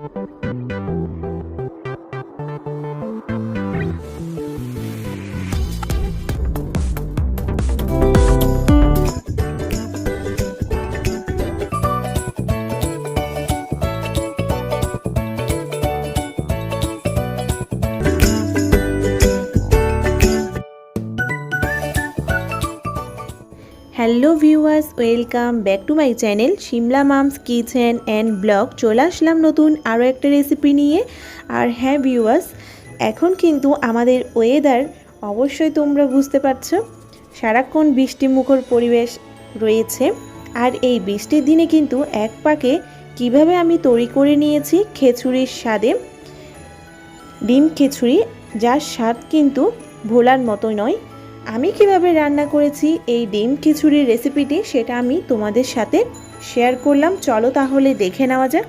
Hello viewers, welcome back to my channel Shimla mum's kitchen and blog. চলে আসলাম নতুন আরও একটা রেসিপি নিয়ে। আর হ্যাঁ ভিউয়ার্স, এখন কিন্তু আমাদের ওয়েদার অবশ্যই তোমরা বুঝতে পারছো, সারাক্ষণ বৃষ্টিমুখর পরিবেশ রয়েছে। আর এই বৃষ্টির দিনে কিন্তু এক পাকে কিভাবে আমি তৈরি করে নিয়েছি খিচুড়ির স্বাদে ডিম খিচুড়ি, যার স্বাদ কিন্তু ভোলার মতো নয়। আমি কিভাবে রান্না করেছি এই ডিম খিচুড়ির রেসিপিটি, সেটা আমি তোমাদের সাথে শেয়ার করলাম। চলো তাহলে দেখে নেওয়া যাক।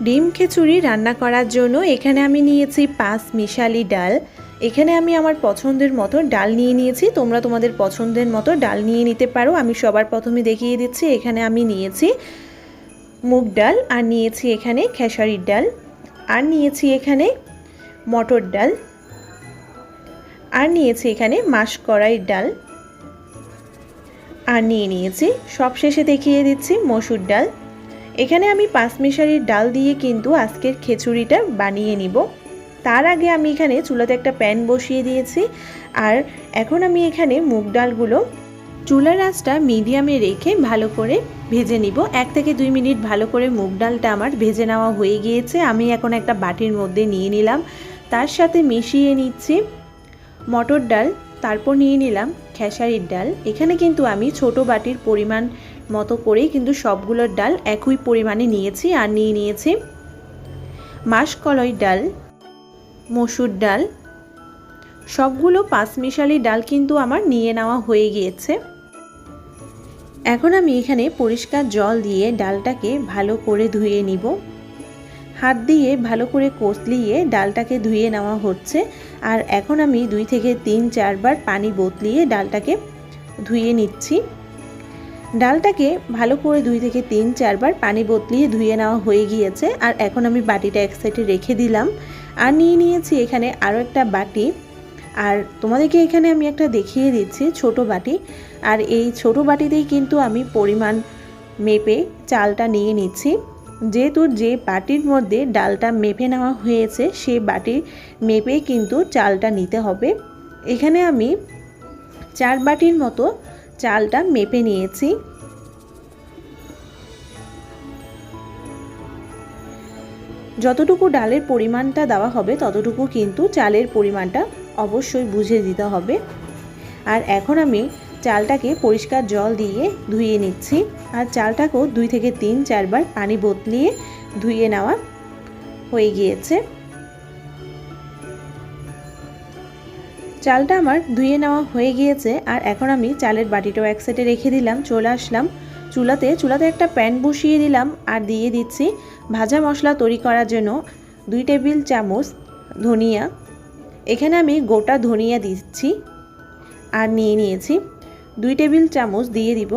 ডিম খিচুড়ি রান্না করার জন্য এখানে আমি নিয়েছি 5 মিশালি ডাল। এখানে আমি আমার পছন্দের মতো ডাল নিয়ে নিয়েছি, তোমরা তোমাদের পছন্দের মতো ডাল নিয়ে নিতে পারো। আমি সবার প্রথমে দেখিয়ে দিচ্ছি। এখানে আমি নিয়েছি মুগ ডাল, আর নিয়েছি এখানে খেসারির ডাল, আর নিয়েছি এখানে মটর ডাল, আর নিয়েছি এখানে মাসকড়াইয়ের ডাল, আর নিয়ে নিয়েছি সবশেষে দেখিয়ে দিচ্ছি মসুর ডাল। এখানে আমি 5 মিশালির ডাল দিয়ে কিন্তু আজকের খিচুড়িটা বানিয়ে নিব। তার আগে আমি এখানে চুলাতে একটা প্যান বসিয়ে দিয়েছি। আর এখন আমি এখানে মুগ ডালগুলো চুলার আঁচটা মিডিয়ামে রেখে ভালো করে ভেজে নিব। 1 থেকে 2 মিনিট ভালো করে মুগ ডালটা আমার ভেজে নেওয়া হয়ে গিয়েছে। আমি এখন একটা বাটির মধ্যে নিয়ে নিলাম, তার সাথে মিশিয়ে নিচ্ছি মটর ডাল, তারপর নিয়ে নিলাম খেসারির ডাল। এখানে কিন্তু আমি ছোট বাটির পরিমাণ মতো করেই কিন্তু সবগুলোর ডাল একই পরিমাণে নিয়েছি। আর নিয়ে নিয়েছি মাসকলাই ডাল, মসুর ডাল, সবগুলো 5 মিশালি ডাল কিন্তু আমার নিয়ে নেওয়া হয়ে গিয়েছে। এখন আমি এখানে পরিষ্কার জল দিয়ে ডালটাকে ভালো করে ধুয়ে নিব। হাত দিয়ে ভালো করে কষলিয়ে ডালটাকে ধুয়ে নেওয়া হচ্ছে। আর এখন আমি 2 থেকে 3-4 বার পানি বদলিয়ে ডালটাকে ধুয়ে নিচ্ছি। ডালটাকে ভালো করে 2 থেকে 3-4 বার পানি বদলিয়ে ধুয়ে নেওয়া হয়ে গিয়েছে। আর এখন আমি বাটিটা এক সাইডে রেখে দিলাম। আর নিয়ে নিয়েছি এখানে আরও একটা বাটি। আর তোমাদেরকে এখানে আমি একটা দেখিয়ে দিচ্ছি ছোট বাটি। আর এই ছোট বাটিতেই কিন্তু আমি পরিমাণ মেপে চালটা নিয়ে নিচ্ছি। যেহেতু যে বাটির মধ্যে ডালটা মেপে নেওয়া হয়েছে সেই বাটির মেপে কিন্তু চালটা নিতে হবে। এখানে আমি 4 বাটির মতো চালটা মেপে নিয়েছি। যতটুকু ডালের পরিমাণটা দেওয়া হবে ততটুকু কিন্তু চালের পরিমাণটা অবশ্যই বুঝে দিতে হবে। আর এখন আমি চালটাকে পরিষ্কার জল দিয়ে ধুয়ে নিচ্ছি। আর চালটাকেও 2 থেকে 3-4 বার পানি বদলিয়ে ধুয়ে নেওয়া হয়ে গিয়েছে। চালটা আমার ধুয়ে নেওয়া হয়ে গিয়েছে। আর এখন আমি চালের বাটিটাও এক সাইডে রেখে দিলাম। চলে আসলাম চুলাতে একটা প্যান বসিয়ে দিলাম। আর দিয়ে দিচ্ছি ভাজা মশলা তৈরি করার জন্য 2 টেবিল চামচ ধনিয়া। এখানে আমি গোটা ধনিয়া দিচ্ছি। আর নিয়ে নিয়েছি 2 টেবিল চামচ দিয়ে দিব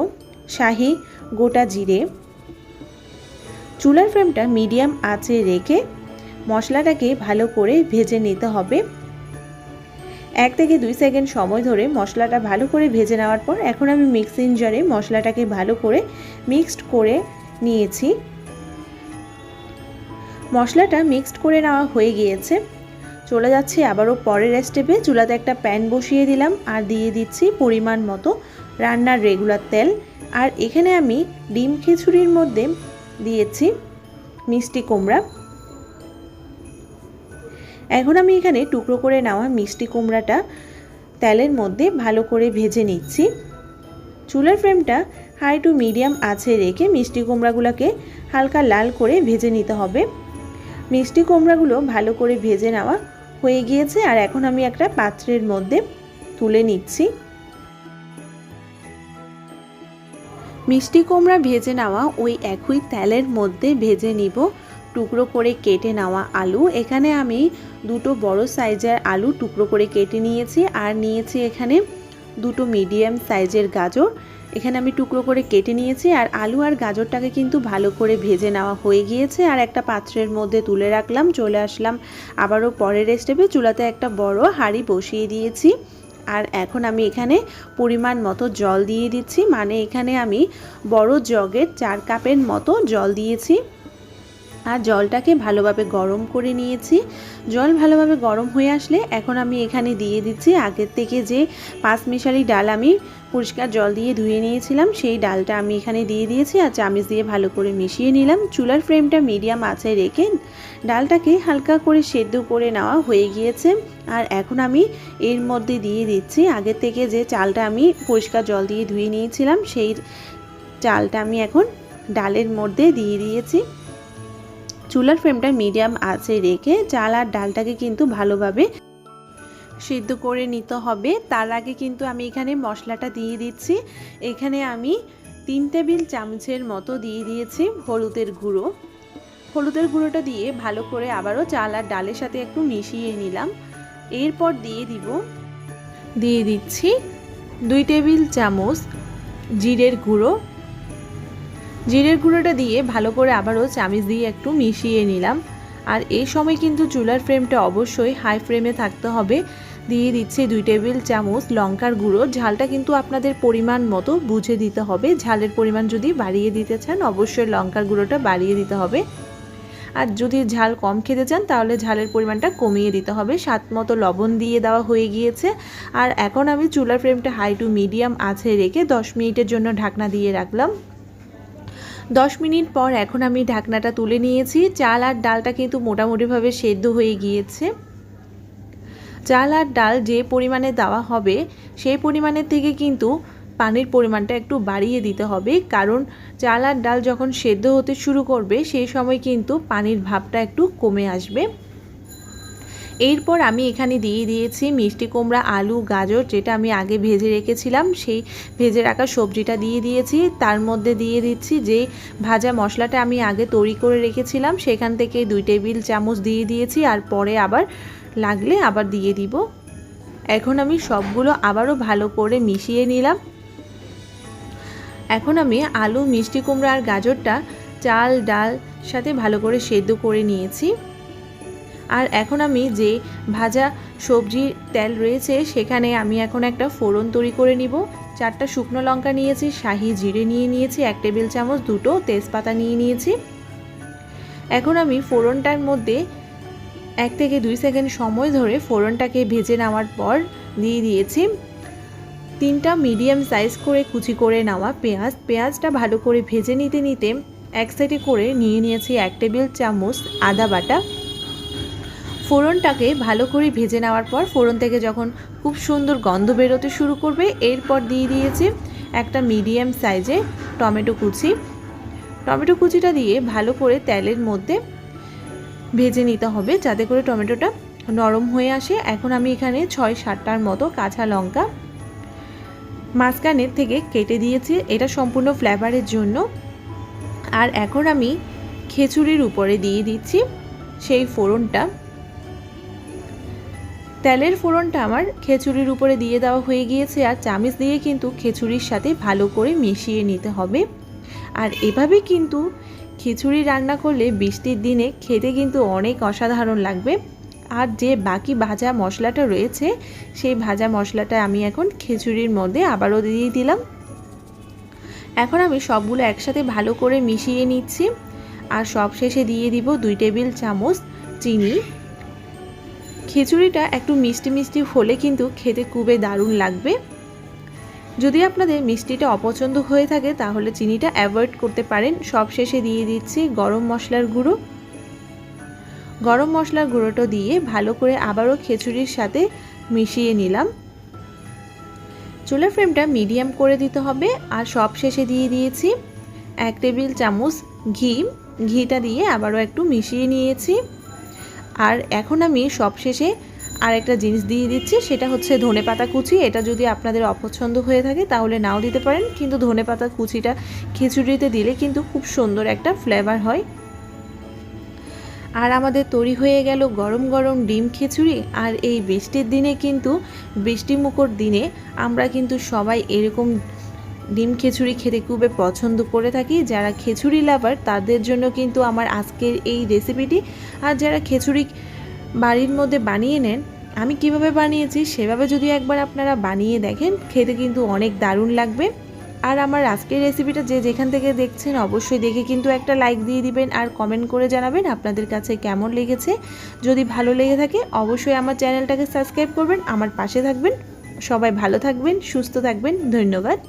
শাহি গোটা জিরে। চুলার ফ্লেমটা মিডিয়াম আঁচে রেখে মশলাটাকে ভালো করে ভেজে নিতে হবে। 1 থেকে 2 সেকেন্ড সময় ধরে মশলাটা ভালো করে ভেজে নেওয়ার পর এখন আমি মিক্সিং জারে মশলাটাকে ভালো করে মিক্সড করে নিয়েছি। মশলাটা মিক্সড করে নেওয়া হয়ে গিয়েছে। চলে যাচ্ছি আবারও পরের স্টেপে। চুলাতে একটা প্যান বসিয়ে দিলাম। আর দিয়ে দিচ্ছি পরিমাণ মতো রান্নার রেগুলার তেল। আর এখানে আমি ডিম খিচুড়ির মধ্যে দিয়েছি মিষ্টি কুমড়া। এখন আমি এখানে টুকরো করে নেওয়া মিষ্টি কুমড়াটা তেলের মধ্যে ভালো করে ভেজে নিচ্ছি। চুলার ফ্লেমটা হাই টু মিডিয়াম আঁচে রেখে মিষ্টি কুমড়াগুলোকে হালকা লাল করে ভেজে নিতে হবে। মিষ্টি কুমড়াগুলো ভালো করে ভেজে নেওয়া হয়ে গিয়েছে। আর এখন আমি একটা পাত্রের মধ্যে তুলে নিচ্ছি। মিষ্টি কুমড়া ভেজে নেওয়া ওই একই তেলের মধ্যে ভেজে নিব টুকরো করে কেটে নেওয়া আলু। এখানে আমি 2টো বড় সাইজের আলু টুকরো করে কেটে নিয়েছি। আর নিয়েছি এখানে 2টো মিডিয়াম সাইজের গাজর। এখানে আমি টুকরো করে কেটে নিয়েছি। আর আলু আর গাজরটাকে কিন্তু ভালো করে ভেজে নেওয়া হয়ে গিয়েছে। আর একটা পাত্রের মধ্যে তুলে রাখলাম। চলে আসলাম আবারও পরের স্টেপে। চুলাতে একটা বড় হাঁড়ি বসিয়ে দিয়েছি। আর এখন আমি এখানে পরিমাণ মতো জল দিয়ে দিচ্ছি, মানে এখানে আমি বড় জগের 4 কাপের মতো জল দিয়েছি। আর জলটাকে ভালোভাবে গরম করে নিয়েছি। জল ভালোভাবে গরম হয়ে আসলে এখন আমি এখানে দিয়ে দিচ্ছি আগের থেকে যে 5 মিশালি ডাল আমি পরিষ্কার জল দিয়ে ধুয়ে নিয়েছিলাম, সেই ডালটা আমি এখানে দিয়ে দিয়েছি। আর চামচ দিয়ে ভালো করে মিশিয়ে নিলাম। চুলার ফ্লেমটা মিডিয়াম আঁচে রেখে ডালটাকে হালকা করে সেদ্ধ করে নেওয়া হয়ে গিয়েছে। আর এখন আমি এর মধ্যে দিয়ে দিচ্ছি আগের থেকে যে চালটা আমি পরিষ্কার জল দিয়ে ধুয়ে নিয়েছিলাম, সেই চালটা আমি এখন ডালের মধ্যে দিয়ে দিয়েছি। চুলার ফ্লেমটা মিডিয়াম আঁচে রেখে চাল আর ডালটাকে কিন্তু ভালোভাবে সিদ্ধ করে নিতে হবে। তার আগে কিন্তু আমি এখানে মশলাটা দিয়ে দিচ্ছি। এখানে আমি 3 টেবিল চামচের মতো দিয়ে দিয়েছি হলুদের গুঁড়ো। হলুদের গুঁড়োটা দিয়ে ভালো করে আবারও চাল আর ডালের সাথে একটু মিশিয়ে নিলাম। এরপর দিয়ে দিচ্ছি 2 টেবিল চামচ জিরের গুঁড়ো। জিরের গুঁড়োটা দিয়ে ভালো করে আবারও চামচ দিয়ে একটু মিশিয়ে নিলাম। আর এই সময় কিন্তু চুলার ফ্লেমটা অবশ্যই হাই ফ্লেমে থাকতে হবে। দিয়ে দিচ্ছি 2 টেবিল চামচ লঙ্কার গুঁড়ো। ঝালটা কিন্তু আপনাদের পরিমাণ মতো বুঝে দিতে হবে। ঝালের পরিমাণ যদি বাড়িয়ে দিতে চান অবশ্যই লঙ্কার গুঁড়োটা বাড়িয়ে দিতে হবে। আর যদি ঝাল কম খেতে চান তাহলে ঝালের পরিমাণটা কমিয়ে দিতে হবে। স্বাদ মতো লবণ দিয়ে দেওয়া হয়ে গিয়েছে। আর এখন আমি চুলার ফ্লেমটা হাই টু মিডিয়াম আঁচে রেখে 10 মিনিটের জন্য ঢাকনা দিয়ে রাখলাম। 10 মিনিট পর এখন আমি ঢাকনাটা তুলে নিয়েছি। চাল আর ডালটা কিন্তু মোটামুটিভাবে সেদ্ধ হয়ে গিয়েছে। চাল আর ডাল যে পরিমাণে দেওয়া হবে সেই পরিমাণের থেকে কিন্তু পানির পরিমাণটা একটু বাড়িয়ে দিতে হবে, কারণ চাল আর ডাল যখন সেদ্ধ হতে শুরু করবে সেই সময় কিন্তু পানির ভাবটা একটু কমে আসবে। এরপর আমি এখানে দিয়ে দিয়েছি মিষ্টি কুমড়া, আলু, গাজর, যেটা আমি আগে ভেজে রেখেছিলাম সেই ভেজে রাখা সবজিটা দিয়ে দিয়েছি। তার মধ্যে দিয়ে দিচ্ছি যে ভাজা মশলাটা আমি আগে তৈরি করে রেখেছিলাম, সেখান থেকে 2 টেবিল চামচ দিয়ে দিয়েছি। আর পরে আবার লাগলে আবার দিয়ে দিব। এখন আমি সবগুলো আবারও ভালো করে মিশিয়ে নিলাম। এখন আমি আলু, মিষ্টি কুমড়া আর গাজরটা চাল ডাল সাথে ভালো করে সেদ্ধ করে নিয়েছি। আর এখন আমি যে ভাজা সবজির তেল রয়েছে সেখানে আমি এখন একটা ফোড়ন তৈরি করে নিব। 4টা শুকনো লঙ্কা নিয়েছি, শাহি জিরে নিয়ে নিয়েছি 1 টেবিল চামচ, 2টো তেজপাতা নিয়ে নিয়েছি। এখন আমি ফোড়নটার মধ্যে 1 থেকে 2 সেকেন্ড সময় ধরে ফোড়নটাকে ভেজে নেওয়ার পর দিয়ে দিয়েছি 3টা মিডিয়াম সাইজ করে কুচি করে নেওয়া পেঁয়াজ। পেঁয়াজটা ভালো করে ভেজে নিতে নিতে এক সাইডে করে নিয়ে নিয়েছি 1 টেবিল চামচ আদা বাটা। ফোড়নটাকে ভালো করে ভেজে নেওয়ার পর ফোড়ন থেকে যখন খুব সুন্দর গন্ধ বেরোতে শুরু করবে এরপর দিয়ে দিয়েছি একটা মিডিয়াম সাইজে টমেটো কুচি। টমেটো কুচিটা দিয়ে ভালো করে তেলের মধ্যে ভেজে নিতে হবে যাতে করে টমেটোটা নরম হয়ে আসে। এখন আমি এখানে 6-7টার মতো কাঁচা লঙ্কা মাঝখানের থেকে কেটে দিয়েছি, এটা সম্পূর্ণ ফ্লেভারের জন্য। আর এখন আমি খিচুড়ির উপরে দিয়ে দিচ্ছি সেই ফোড়নটা। তেলের ফোড়নটা আমার খিচুড়ির উপরে দিয়ে দেওয়া হয়ে গিয়েছে। আর চামচ দিয়ে কিন্তু খিচুড়ির সাথে ভালো করে মিশিয়ে নিতে হবে। আর এভাবে কিন্তু খিচুড়ি রান্না করলে বৃষ্টির দিনে খেতে কিন্তু অনেক অসাধারণ লাগবে। আর যে বাকি ভাজা মশলাটা রয়েছে সেই ভাজা মশলাটা আমি এখন খিচুড়ির মধ্যে আবারও দিয়ে দিলাম। এখন আমি সবগুলো একসাথে ভালো করে মিশিয়ে নিচ্ছি। আর সব শেষে দিয়ে দিব 2 টেবিল চামচ চিনি। খিচুড়িটা একটু মিষ্টি মিষ্টি হলে কিন্তু খেতে খুবই দারুণ লাগবে। যদি আপনাদের মিষ্টিটা অপছন্দ হয়ে থাকে তাহলে চিনিটা অ্যাভয়েড করতে পারেন। সব শেষে দিয়ে দিচ্ছি গরম মশলার গুঁড়ো। গরম মশলার গুঁড়োটা দিয়ে ভালো করে আবারও খিচুড়ির সাথে মিশিয়ে নিলাম। চুলার ফ্লেমটা মিডিয়াম করে দিতে হবে। আর সব শেষে দিয়ে দিয়েছি 1 টেবিল চামচ ঘি। ঘিটা দিয়ে আবারও একটু মিশিয়ে নিয়েছি। আর এখন আমি সবশেষে আরেকটা জিনিস দিয়ে দিচ্ছি, সেটা হচ্ছে ধনেপাতা কুচি। এটা যদি আপনাদের অপছন্দ হয়ে থাকে তাহলে নাও দিতে পারেন, কিন্তু ধনেপাতা কুচিটা খিচুড়িতে দিলে কিন্তু খুব সুন্দর একটা ফ্লেভার হয়। আর আমাদের তৈরি হয়ে গেল গরম গরম ডিম খিচুড়ি। আর এই বৃষ্টির দিনে কিন্তু বৃষ্টিমুখর দিনে আমরা কিন্তু সবাই এরকম ডিম খিচুড়ি খেতে খুবই পছন্দ করে থাকি। যারা খিচুড়ি লাভার তাদের জন্য কিন্তু আমার আজকের এই রেসিপিটি। আর যারা খিচুড়ি বাড়ির মধ্যে বানিয়ে নেন, আমি কিভাবে বানিয়েছি সেভাবে যদি একবার আপনারা বানিয়ে দেখেন, খেতে কিন্তু অনেক দারুণ লাগবে। আর আমার আজকের রেসিপিটা যে যেখান থেকে দেখছেন অবশ্যই দেখে কিন্তু একটা লাইক দিয়ে দিবেন আর কমেন্ট করে জানাবেন আপনাদের কাছে কেমন লেগেছে। যদি ভালো লেগে থাকে অবশ্যই আমার চ্যানেলটাকে সাবস্ক্রাইব করবেন, আমার পাশে থাকবেন। সবাই ভালো থাকবেন, সুস্থ থাকবেন। ধন্যবাদ।